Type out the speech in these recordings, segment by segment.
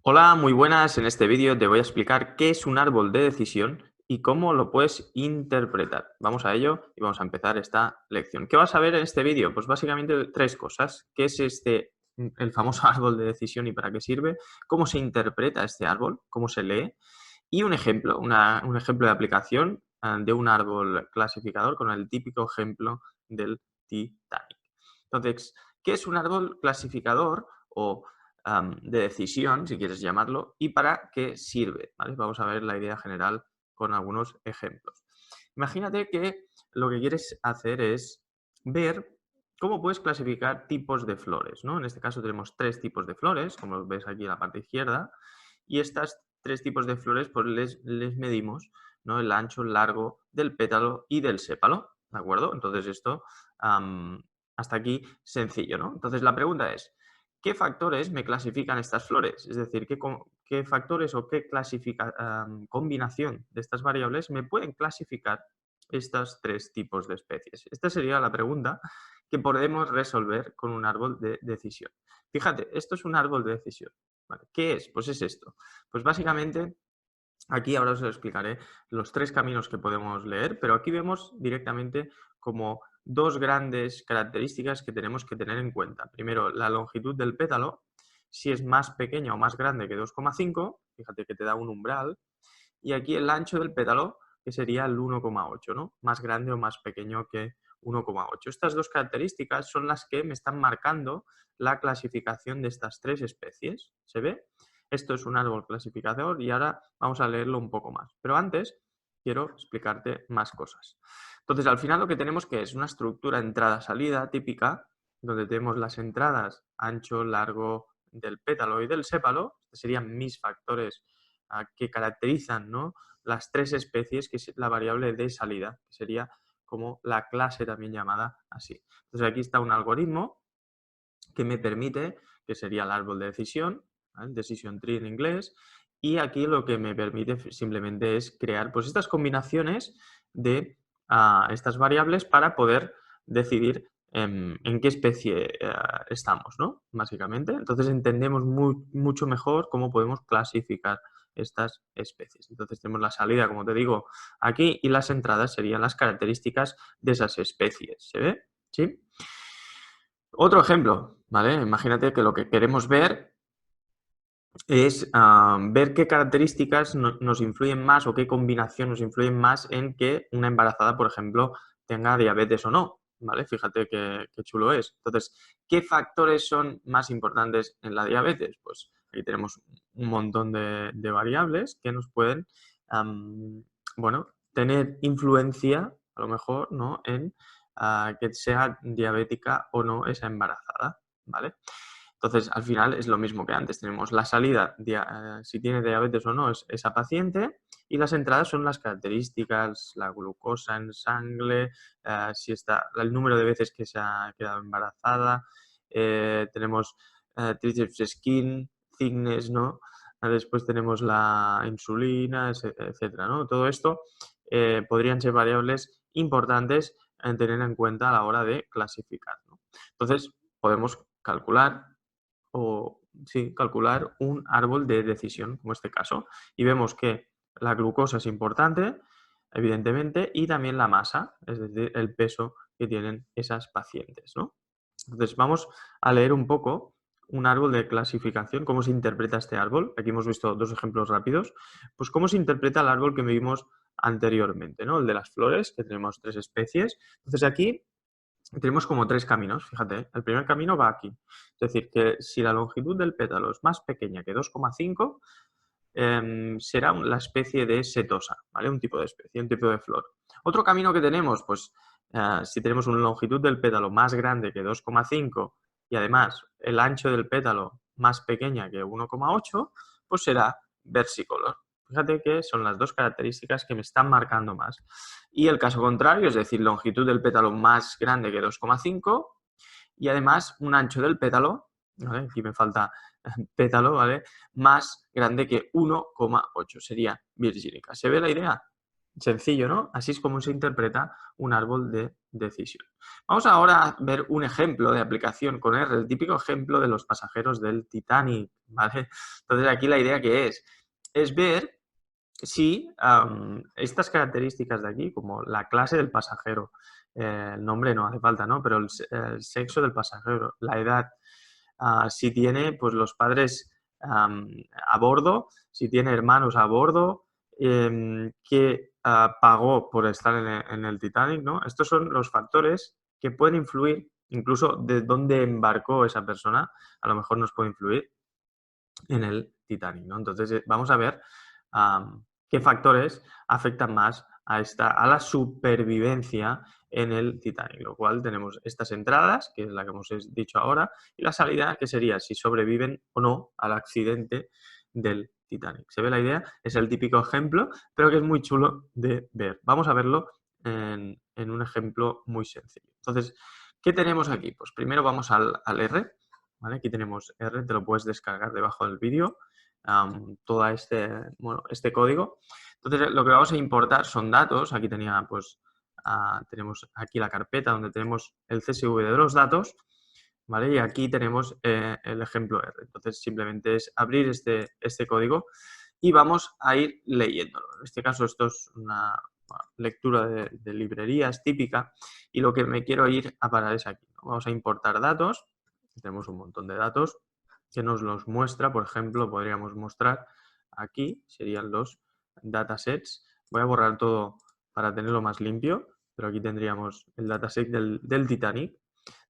Hola, muy buenas. En este vídeo te voy a explicar qué es un árbol de decisión y cómo lo puedes interpretar. Vamos a ello y vamos a empezar esta lección. ¿Qué vas a ver en este vídeo? Pues básicamente tres cosas. ¿Qué es el famoso árbol de decisión y para qué sirve? ¿Cómo se interpreta este árbol? ¿Cómo se lee? Y un ejemplo, un ejemplo de aplicación de un árbol clasificador con el típico ejemplo del Titanic. Entonces, ¿qué es un árbol clasificador o de decisión, si quieres llamarlo, y para qué sirve? ¿Vale? Vamos a ver la idea general con algunos ejemplos. Imagínate que lo que quieres hacer es ver cómo puedes clasificar tipos de flores, ¿no? En este caso tenemos tres tipos de flores, como ves aquí en la parte izquierda, y estas tres tipos de flores pues les medimos, ¿no? El ancho, el largo del pétalo y del sépalo, ¿de acuerdo? Entonces esto hasta aquí sencillo, ¿no? Entonces la pregunta es, ¿qué factores me clasifican estas flores? Es decir, ¿qué factores o qué combinación de estas variables me pueden clasificar estos tres tipos de especies? Esta sería la pregunta que podemos resolver con un árbol de decisión. Fíjate, esto es un árbol de decisión. ¿Vale? ¿Qué es? Pues es esto. Pues básicamente, aquí ahora os explicaré los tres caminos que podemos leer, pero aquí vemos directamente como dos grandes características que tenemos que tener en cuenta. Primero, la longitud del pétalo, si es más pequeña o más grande que 2,5, fíjate que te da un umbral, y aquí el ancho del pétalo, que sería el 1,8, ¿no? Más grande o más pequeño que 1,8. Estas dos características son las que me están marcando la clasificación de estas tres especies. ¿Se ve? Esto es un árbol clasificador y ahora vamos a leerlo un poco más. Pero antes quiero explicarte más cosas. Entonces, al final lo que tenemos que es una estructura entrada-salida típica, donde tenemos las entradas ancho, largo del pétalo y del sépalo. Estos serían mis factores que caracterizan, ¿no?, las tres especies, que es la variable de salida, que sería como la clase también llamada así. Entonces aquí está un algoritmo que me permite, que sería el árbol de decisión, ¿vale? Decision tree en inglés, y aquí lo que me permite simplemente es crear pues estas combinaciones de estas variables para poder decidir en qué especie estamos, ¿no? Básicamente. Entonces entendemos mucho mejor cómo podemos clasificar estas especies. Entonces tenemos la salida, como te digo, aquí, y las entradas serían las características de esas especies. ¿Se ve? ¿Sí? Otro ejemplo, ¿vale? Imagínate que lo que queremos ver es ver qué características nos influyen más o qué combinación nos influyen más en que una embarazada, por ejemplo, tenga diabetes o no, ¿vale? Fíjate qué chulo es. Entonces, ¿qué factores son más importantes en la diabetes? Pues aquí tenemos un montón de variables que nos pueden, bueno, tener influencia, a lo mejor, ¿no?, en que sea diabética o no esa embarazada, ¿vale? Entonces, al final es lo mismo que antes. Tenemos la salida, si tiene diabetes o no, es esa paciente, y las entradas son las características, la glucosa en sangre, si está, el número de veces que se ha quedado embarazada, tenemos triceps skin, thickness, ¿no? Después tenemos la insulina, etcétera, ¿no? Todo esto podrían ser variables importantes en tener en cuenta a la hora de clasificar, ¿no? Entonces, podemos calcular o sí, calcular un árbol de decisión, como este caso. Y vemos que la glucosa es importante, evidentemente, y también la masa, es decir, el peso que tienen esas pacientes, ¿no? Entonces, vamos a leer un poco un árbol de clasificación, cómo se interpreta este árbol. Aquí hemos visto dos ejemplos rápidos. Pues cómo se interpreta el árbol que vimos anteriormente, ¿no? El de las flores, que tenemos tres especies. Entonces, aquí tenemos como tres caminos, fíjate. El primer camino va aquí. Es decir, que si la longitud del pétalo es más pequeña que 2,5, será la especie de setosa, ¿vale? Un tipo de especie, un tipo de flor. Otro camino que tenemos, pues si tenemos una longitud del pétalo más grande que 2,5 y además el ancho del pétalo más pequeña que 1,8, pues será versicolor. Fíjate que son las dos características que me están marcando más. Y el caso contrario, es decir, longitud del pétalo más grande que 2,5 y además un ancho del pétalo, ¿vale? Aquí me falta pétalo, ¿vale?, más grande que 1,8. Sería virgínica. ¿Se ve la idea? Sencillo, ¿no? Así es como se interpreta un árbol de decisión. Vamos ahora a ver un ejemplo de aplicación con R, el típico ejemplo de los pasajeros del Titanic, ¿vale? Entonces aquí la idea que es ver si estas características de aquí, como la clase del pasajero, el nombre no hace falta, ¿no? Pero el sexo del pasajero, la edad, si tiene pues los padres a bordo, si tiene hermanos a bordo, que pagó por estar en el Titanic, ¿no? Estos son los factores que pueden influir, incluso de dónde embarcó esa persona, a lo mejor nos puede influir en el Titanic, ¿no? Entonces, vamos a ver qué factores afectan más a la supervivencia en el Titanic, lo cual tenemos estas entradas, que es la que hemos dicho ahora, y la salida, que sería si sobreviven o no al accidente del Titanic. ¿Se ve la idea? Es el típico ejemplo, pero que es muy chulo de ver. Vamos a verlo en un ejemplo muy sencillo. Entonces, ¿qué tenemos aquí? Pues primero vamos al R, ¿vale? Aquí tenemos R, te lo puedes descargar debajo del vídeo, todo este código. Entonces, lo que vamos a importar son datos. Aquí tenemos aquí la carpeta donde tenemos el CSV de los datos, ¿vale? Y aquí tenemos el ejemplo R. Entonces, simplemente es abrir este código y vamos a ir leyéndolo. En este caso, esto es una lectura de librerías típica y lo que me quiero ir a parar es aquí, ¿no? Vamos a importar datos. Tenemos un montón de datos que nos los muestra. Por ejemplo, podríamos mostrar aquí, serían los datasets. Voy a borrar todo para tenerlo más limpio, pero aquí tendríamos el dataset del Titanic,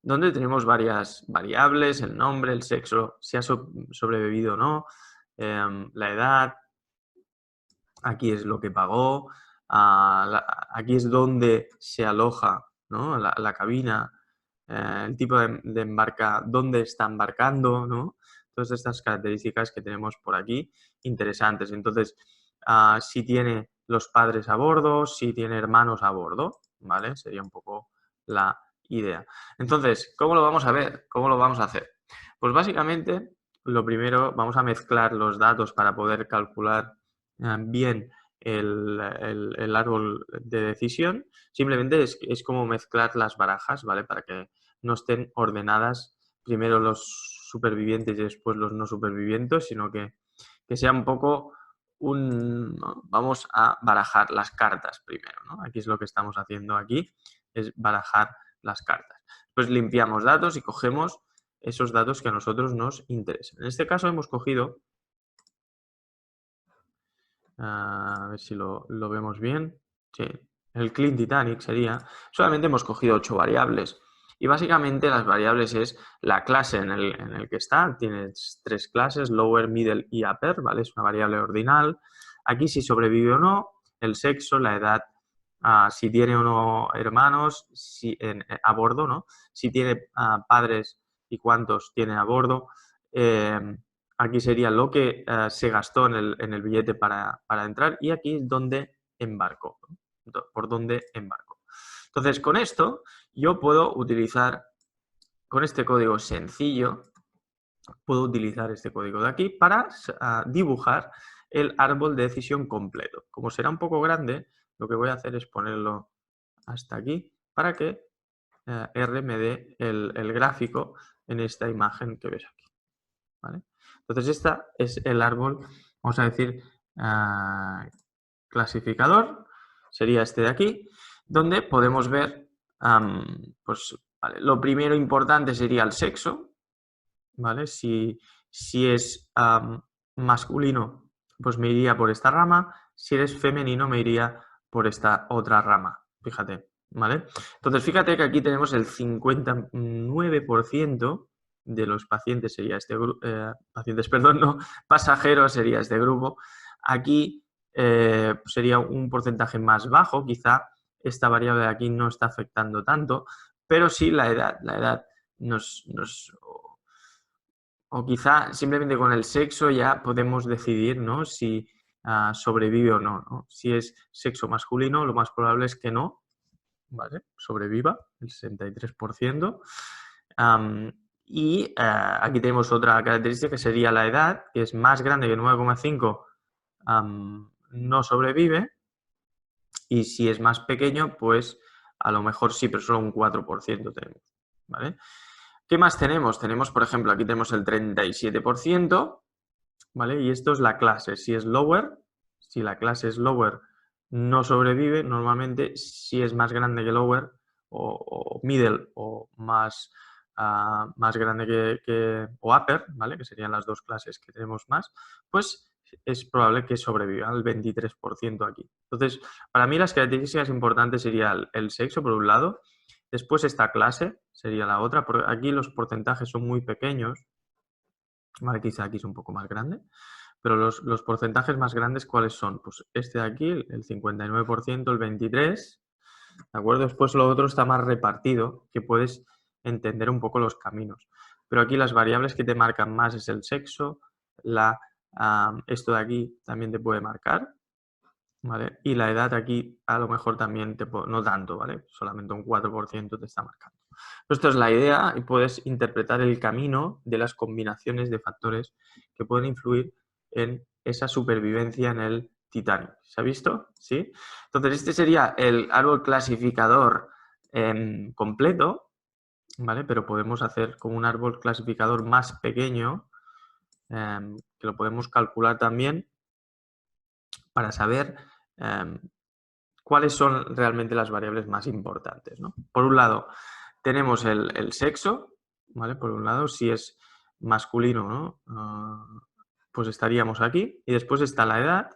donde tenemos varias variables, el nombre, el sexo, si ha sobrevivido o no, la edad, aquí es lo que pagó, aquí es donde se aloja, ¿no? la cabina, el tipo de embarca, dónde está embarcando, ¿no? Todas estas características que tenemos por aquí, interesantes. Entonces, si tiene los padres a bordo, si tiene hermanos a bordo, ¿vale? Sería un poco la idea. Entonces, ¿cómo lo vamos a ver? ¿Cómo lo vamos a hacer? Pues básicamente, lo primero, vamos a mezclar los datos para poder calcular bien el árbol de decisión. Simplemente es como mezclar las barajas, ¿vale? Para que no estén ordenadas primero los supervivientes y después los no supervivientes, sino que sea un poco ¿no? Vamos a barajar las cartas primero, ¿no? Aquí es lo que estamos haciendo aquí, es barajar las cartas. Pues limpiamos datos y cogemos esos datos que a nosotros nos interesan. En este caso hemos cogido, a ver si lo vemos bien, sí, el Clean Titanic sería, solamente hemos cogido 8 variables. Y básicamente las variables es la clase en el que está. Tienes 3 clases, lower, middle y upper, ¿vale? Es una variable ordinal. Aquí si sobrevive o no, el sexo, la edad, si tiene o no hermanos a bordo, ¿no? Si tiene padres y cuántos tiene a bordo. Aquí sería lo que se gastó en el billete para entrar y aquí es donde embarcó, ¿no? Por donde embarcó. Entonces, con esto yo puedo utilizar, con este código sencillo, puedo utilizar este código de aquí para dibujar el árbol de decisión completo. Como será un poco grande, lo que voy a hacer es ponerlo hasta aquí para que R me dé el gráfico en esta imagen que ves aquí, ¿vale? Entonces, este es el árbol, vamos a decir, clasificador, sería este de aquí, donde podemos ver, pues, vale, lo primero importante sería el sexo, ¿vale? Si es masculino, pues me iría por esta rama, si eres femenino me iría por esta otra rama, fíjate, ¿vale? Entonces, fíjate que aquí tenemos el 59% de los pacientes sería este grupo, pasajeros sería este grupo. Aquí sería un porcentaje más bajo, quizá esta variable de aquí no está afectando tanto, pero sí la edad o quizá simplemente con el sexo ya podemos decidir, ¿no? Si sobrevive o no, ¿no? Si es sexo masculino, lo más probable es que no, ¿vale? Sobreviva, el 63%. Aquí tenemos otra característica que sería la edad, que es más grande que 9,5, no sobrevive. Y si es más pequeño, pues a lo mejor sí, pero solo un 4% tenemos, ¿vale? ¿Qué más tenemos? Tenemos, por ejemplo, aquí tenemos el 37%, ¿vale? Y esto es la clase. Si es lower, si la clase es lower, no sobrevive. Normalmente, si es más grande que lower o middle o más, más grande o upper, ¿vale? Que serían las dos clases que tenemos más, pues es probable que sobreviva el 23% aquí. Entonces, para mí las características importantes serían el sexo, por un lado, después esta clase sería la otra, porque aquí los porcentajes son muy pequeños, ¿vale? Quizá aquí es un poco más grande, pero los porcentajes más grandes, ¿cuáles son? Pues este de aquí, el 59%, el 23%, ¿de acuerdo? Después lo otro está más repartido, que puedes entender un poco los caminos. Pero aquí las variables que te marcan más es el sexo, esto de aquí también te puede marcar, ¿vale? Y la edad aquí a lo mejor también no tanto, ¿vale? Solamente un 4% te está marcando. Pero esto es la idea y puedes interpretar el camino de las combinaciones de factores que pueden influir en esa supervivencia en el Titanic. ¿Se ha visto? ¿Sí? Entonces, este sería el árbol clasificador completo, ¿vale? Pero podemos hacer como un árbol clasificador más pequeño, que lo podemos calcular también para saber cuáles son realmente las variables más importantes, ¿no? Por un lado, tenemos el sexo, ¿vale? Por un lado, si es masculino, ¿no? Pues estaríamos aquí. Y después está la edad,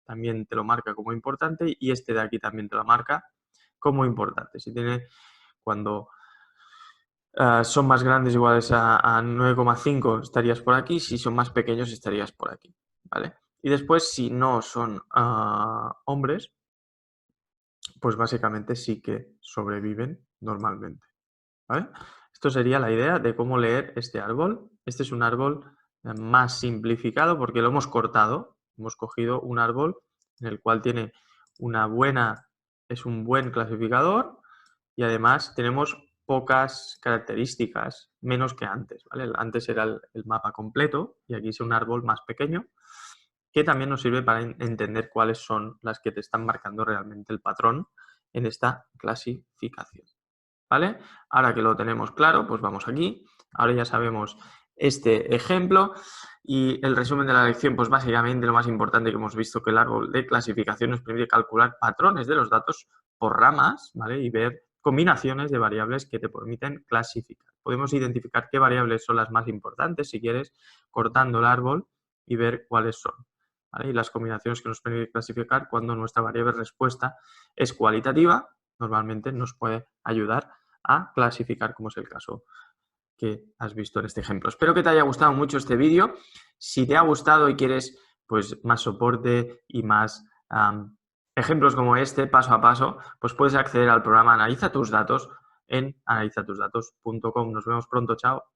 también te lo marca como importante, y este de aquí también te lo marca como importante. Si tiene, cuando son más grandes, iguales a 9,5, estarías por aquí. Si son más pequeños, estarías por aquí, ¿vale? Y después, si no son hombres, pues básicamente sí que sobreviven normalmente, ¿vale? Esto sería la idea de cómo leer este árbol. Este es un árbol más simplificado porque lo hemos cortado. Hemos cogido un árbol en el cual tiene es un buen clasificador y además tenemos pocas características, menos que antes, ¿vale? Antes era el mapa completo y aquí es un árbol más pequeño que también nos sirve para entender cuáles son las que te están marcando realmente el patrón en esta clasificación, ¿vale? Ahora que lo tenemos claro, pues vamos aquí. Ahora ya sabemos este ejemplo y el resumen de la lección, pues básicamente lo más importante que hemos visto, que el árbol de clasificación nos permite calcular patrones de los datos por ramas, ¿vale? Y ver combinaciones de variables que te permiten clasificar. Podemos identificar qué variables son las más importantes, si quieres, cortando el árbol y ver cuáles son, ¿vale? Y las combinaciones que nos permiten clasificar cuando nuestra variable respuesta es cualitativa, normalmente nos puede ayudar a clasificar, como es el caso que has visto en este ejemplo. Espero que te haya gustado mucho este vídeo. Si te ha gustado y quieres pues, más soporte y más ejemplos como este, paso a paso, pues puedes acceder al programa Analiza tus datos en analizatusdatos.com. Nos vemos pronto, chao.